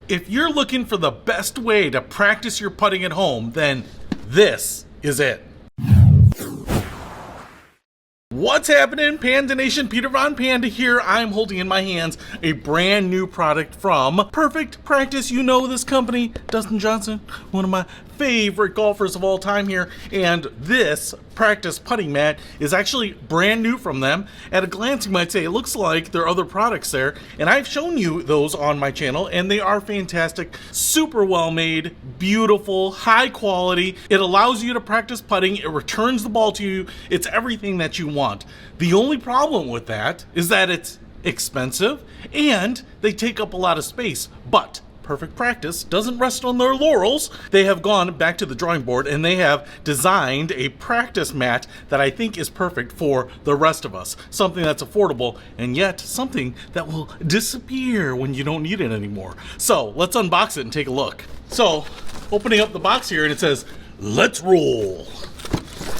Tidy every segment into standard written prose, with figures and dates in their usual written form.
If you're looking for the best way to practice your putting at home, then this is it. What's happening, Panda Nation? Peter Von Panda here. I'm holding in my hands a brand new product from Perfect Practice. You know this company, Dustin Johnson, one of my favorite golfers of all time here. And this practice putting mat is actually brand new from them. At a glance, you might say it looks like there are other products there. And I've shown you those on my channel, and they are fantastic, super well made, beautiful, high quality. It allows you to practice putting. It returns the ball to you. It's everything that you want. The only problem with that is that it's expensive and they take up a lot of space. But Perfect Practice doesn't rest on their laurels. They have gone back to the drawing board and they have designed a practice mat that I think is perfect for the rest of us. Something that's affordable and yet something that will disappear when you don't need it anymore. So let's unbox it and take a look. So opening up the box here, and it says, "Let's roll."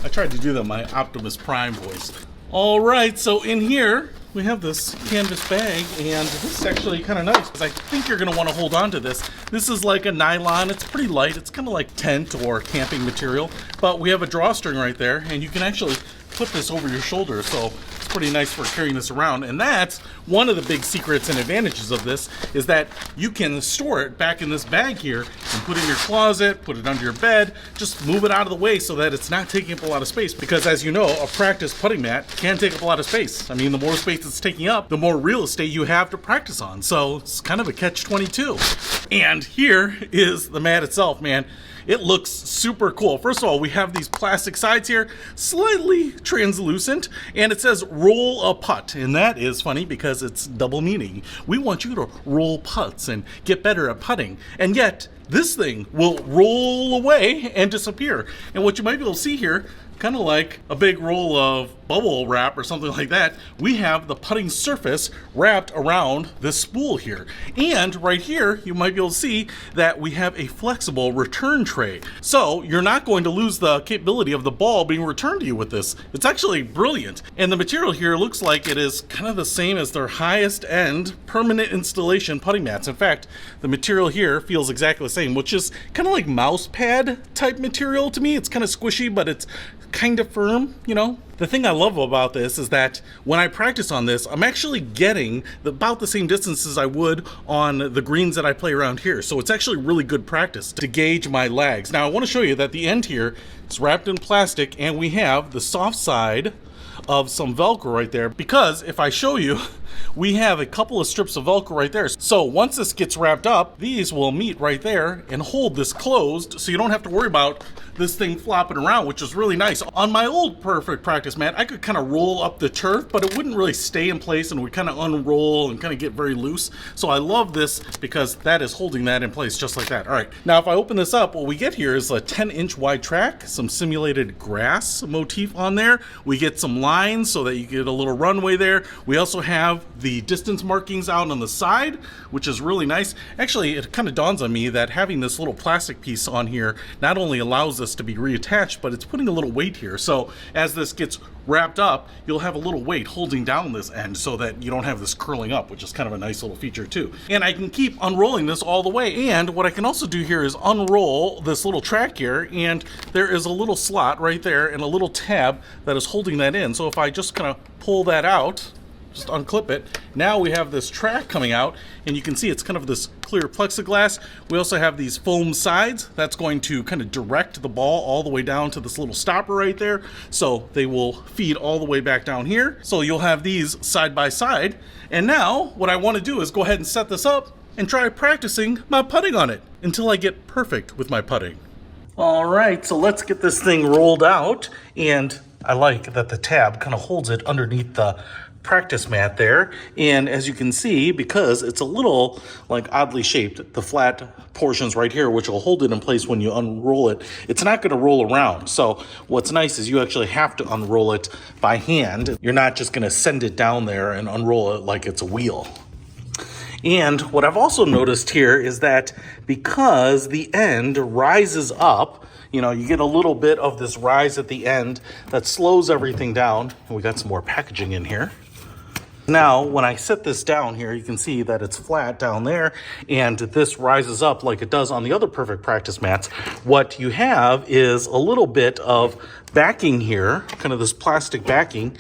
I tried to do that in my Optimus Prime voice. All right, so in here we have this canvas bag, and this is actually kind of nice because I think you're going to want to hold on to this. This is like a nylon. It's pretty light. It's kind of like tent or camping material, but we have a drawstring right there, and you can actually put this over your shoulder, so it's pretty nice for carrying this around. And that's one of the big secrets and advantages of this, is that you can store it back in this bag here and put it in your closet, put it under your bed, just move it out of the way so that it's not taking up a lot of space. Because as you know, a practice putting mat can take up a lot of space. I mean, the more space it's taking up, the more real estate you have to practice on. So it's kind of a catch-22. And here is the mat itself, man. It looks super cool. First of all, we have these plastic sides here, slightly translucent, and it says Roll-A-Putt. And that is funny because it's double meaning. We want you to roll putts and get better at putting. And yet, this thing will roll away and disappear. And what you might be able to see here, kind of like a big roll of bubble wrap or something like that, we have the putting surface wrapped around this spool here. And right here, you might be able to see that we have a flexible return tray. So you're not going to lose the capability of the ball being returned to you with this. It's actually brilliant. And the material here looks like it is kind of the same as their highest end permanent installation putting mats. In fact, the material here feels exactly the same, which is kind of like mouse pad type material to me. It's kind of squishy, but it's kind of firm, you know. The thing I love about this is that when I practice on this, I'm actually getting about the same distance as I would on the greens that I play around here. So it's actually really good practice to gauge my lags. Now I want to show you that the end here is wrapped in plastic, and we have the soft side of some Velcro right there, because if I show you, we have a couple of strips of Velcro right there. So once this gets wrapped up, these will meet right there and hold this closed, so you don't have to worry about this thing flopping around, which is really nice. On my old Perfect Practice mat, I could kind of roll up the turf, but it wouldn't really stay in place and would kind of unroll and kind of get very loose. So I love this because that is holding that in place just like that. All right, now if I open this up, what we get here is a 10-inch wide track, some simulated grass motif on there. We get some lines so that you get a little runway there. We also have the distance markings out on the side, which is really nice. Actually, it kind of dawns on me that having this little plastic piece on here not only allows us to be reattached, but it's putting a little weight here. So as this gets wrapped up, you'll have a little weight holding down this end so that you don't have this curling up, which is kind of a nice little feature too. And I can keep unrolling this all the way. And what I can also do here is unroll this little track here, and there is a little slot right there and a little tab that is holding that in. So if I just kind of pull that out, just unclip it, now we have this track coming out, and you can see it's kind of this clear plexiglass. We also have these foam sides that's going to kind of direct the ball all the way down to this little stopper right there, so they will feed all the way back down here. So you'll have these side by side, and now what I want to do is go ahead and set this up and try practicing my putting on it until I get perfect with my putting. All right, so let's get this thing rolled out, and I like that the tab kind of holds it underneath the practice mat there. And as you can see, because it's a little like oddly shaped, the flat portions right here, which will hold it in place when you unroll it, it's not going to roll around. So what's nice is you actually have to unroll it by hand. You're not just going to send it down there and unroll it like it's a wheel. And what I've also noticed here is that because the end rises up, you know, you get a little bit of this rise at the end that slows everything down. And we got some more packaging in here. Now, when I set this down here, you can see that it's flat down there, and this rises up like it does on the other Perfect Practice mats. What you have is a little bit of backing here, kind of this plastic backing,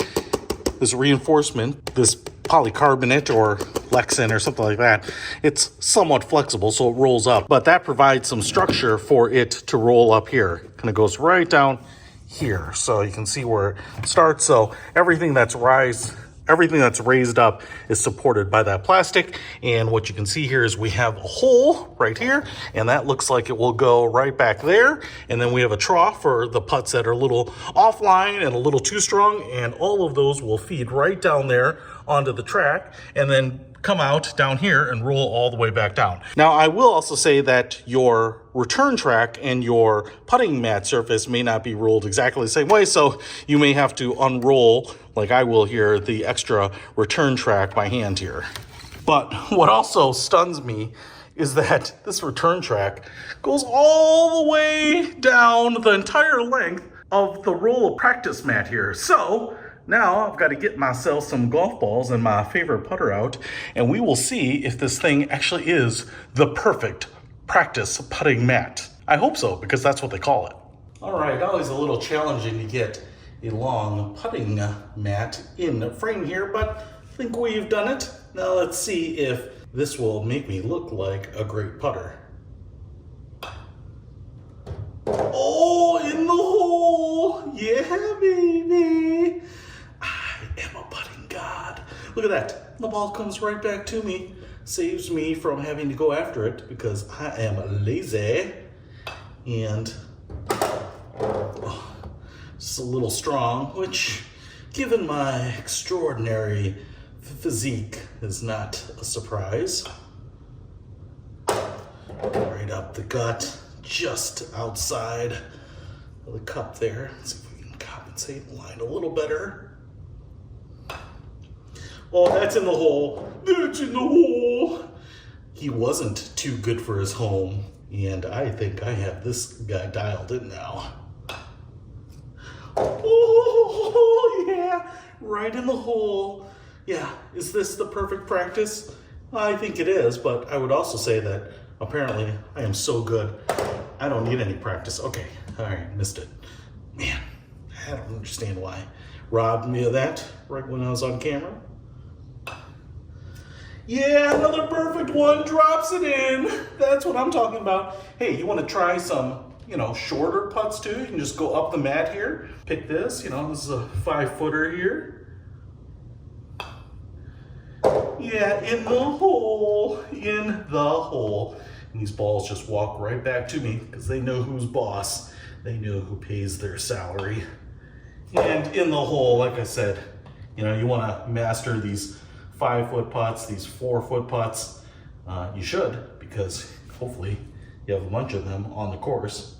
this reinforcement, this polycarbonate or Lexan or something like that. It's somewhat flexible, so it rolls up, but that provides some structure for it to roll up here. Kind of goes right down here, so you can see where it starts. So everything that's raised up is supported by that plastic. And what you can see here is we have a hole right here, and that looks like it will go right back there. And then we have a trough for the putts that are a little offline and a little too strong, and all of those will feed right down there onto the track and then come out down here and roll all the way back down. Now, I will also say that your return track and your putting mat surface may not be rolled exactly the same way, so you may have to unroll, like I will here, the extra return track by hand here. But what also stuns me is that this return track goes all the way down the entire length of the Roll-A-Practice mat here. So now I've got to get myself some golf balls and my favorite putter out, and we will see if this thing actually is the perfect practice putting mat. I hope so, because that's what they call it. All right, always a little challenging to get a long putting mat in the frame here, but I think we've done it. Now let's see if this will make me look like a great putter. Oh, in the hole! Yeah, baby! I am a putting god. Look at that. The ball comes right back to me. Saves me from having to go after it because I am lazy and just a little strong, which, given my extraordinary physique, is not a surprise. Right up the gut, just outside of the cup there. Let's see if we can compensate the line a little better. Oh, that's in the hole. That's in the hole. He wasn't too good for his home, and I think I have this guy dialed in now. Oh, yeah, right in the hole. Yeah, is this the perfect practice? I think it is, but I would also say that apparently I am so good, I don't need any practice. Okay, all right, missed it. Man, I don't understand why. Robbed me of that right when I was on camera. Yeah, another perfect one, drops it in. That's what I'm talking about. Hey, you want to try some, shorter putts too? You can just go up the mat here. Pick this, this is a 5-footer here. Yeah, in the hole, in the hole. And these balls just walk right back to me because they know who's boss. They know who pays their salary. And in the hole, like I said, you want to master these 5-foot putts, these 4-foot putts. You should, because hopefully you have a bunch of them on the course.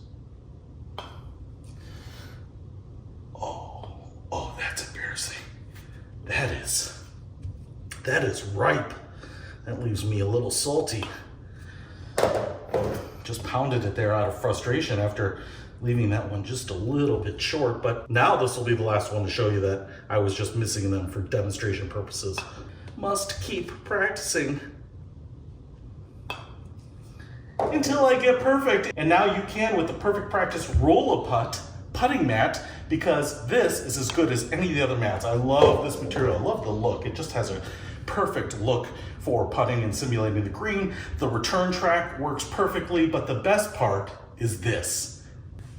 Oh, that's embarrassing. That is ripe. That leaves me a little salty. Just pounded it there out of frustration after leaving that one just a little bit short, but now this will be the last one to show you that I was just missing them for demonstration purposes. Must keep practicing until I get perfect. And now you can with the Perfect Practice Roll-A-Putt putting mat, because this is as good as any of the other mats. I love this material. I love the look. It just has a perfect look for putting and simulating the green. The return track works perfectly, but the best part is this.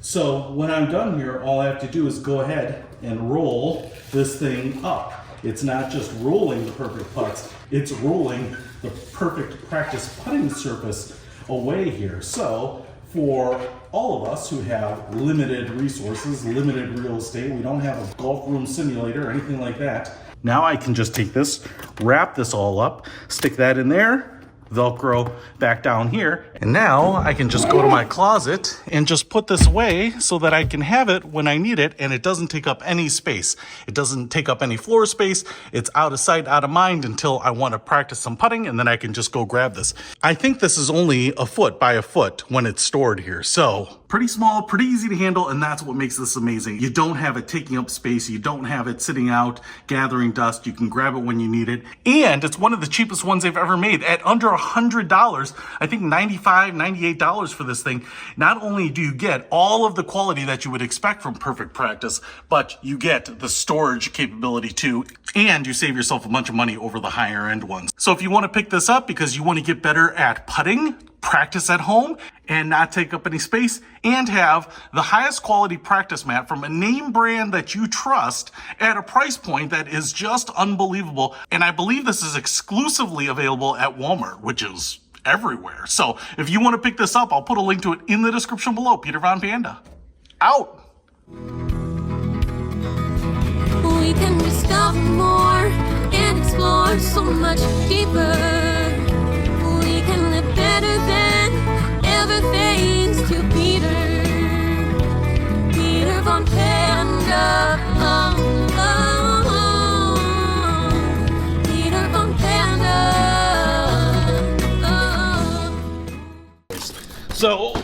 So when I'm done here, all I have to do is go ahead and roll this thing up. It's not just rolling the perfect putts, it's rolling the Perfect Practice putting surface away here. So for all of us who have limited resources, limited real estate, we don't have a golf room simulator or anything like that. Now I can just take this, wrap this all up, stick that in there, Velcro back down here, and now I can just go to my closet and just put this away so that I can have it when I need it, and it doesn't take up any space. It doesn't take up any floor space. It's out of sight, out of mind until I want to practice some putting, and then I can just go grab this. I think this is only 1 foot by 1 foot when it's stored here, so Pretty small, pretty easy to handle, and that's what makes this amazing. You don't have it taking up space. You don't have it sitting out, gathering dust. You can grab it when you need it. And it's one of the cheapest ones they've ever made at under $100. I think $95, $98 for this thing. Not only do you get all of the quality that you would expect from Perfect Practice, but you get the storage capability too, and you save yourself a bunch of money over the higher end ones. So if you want to pick this up because you want to get better at putting, practice at home, and not take up any space, and have the highest quality practice mat from a name brand that you trust at a price point that is just unbelievable. And I believe this is exclusively available at Walmart, which is everywhere. So if you want to pick this up, I'll put a link to it in the description below. Peter Von Panda, out. We can discover more and explore so much deeper. We can live better than ever thanks to Peter. Peter Von Panda. Peter Von Panda. So.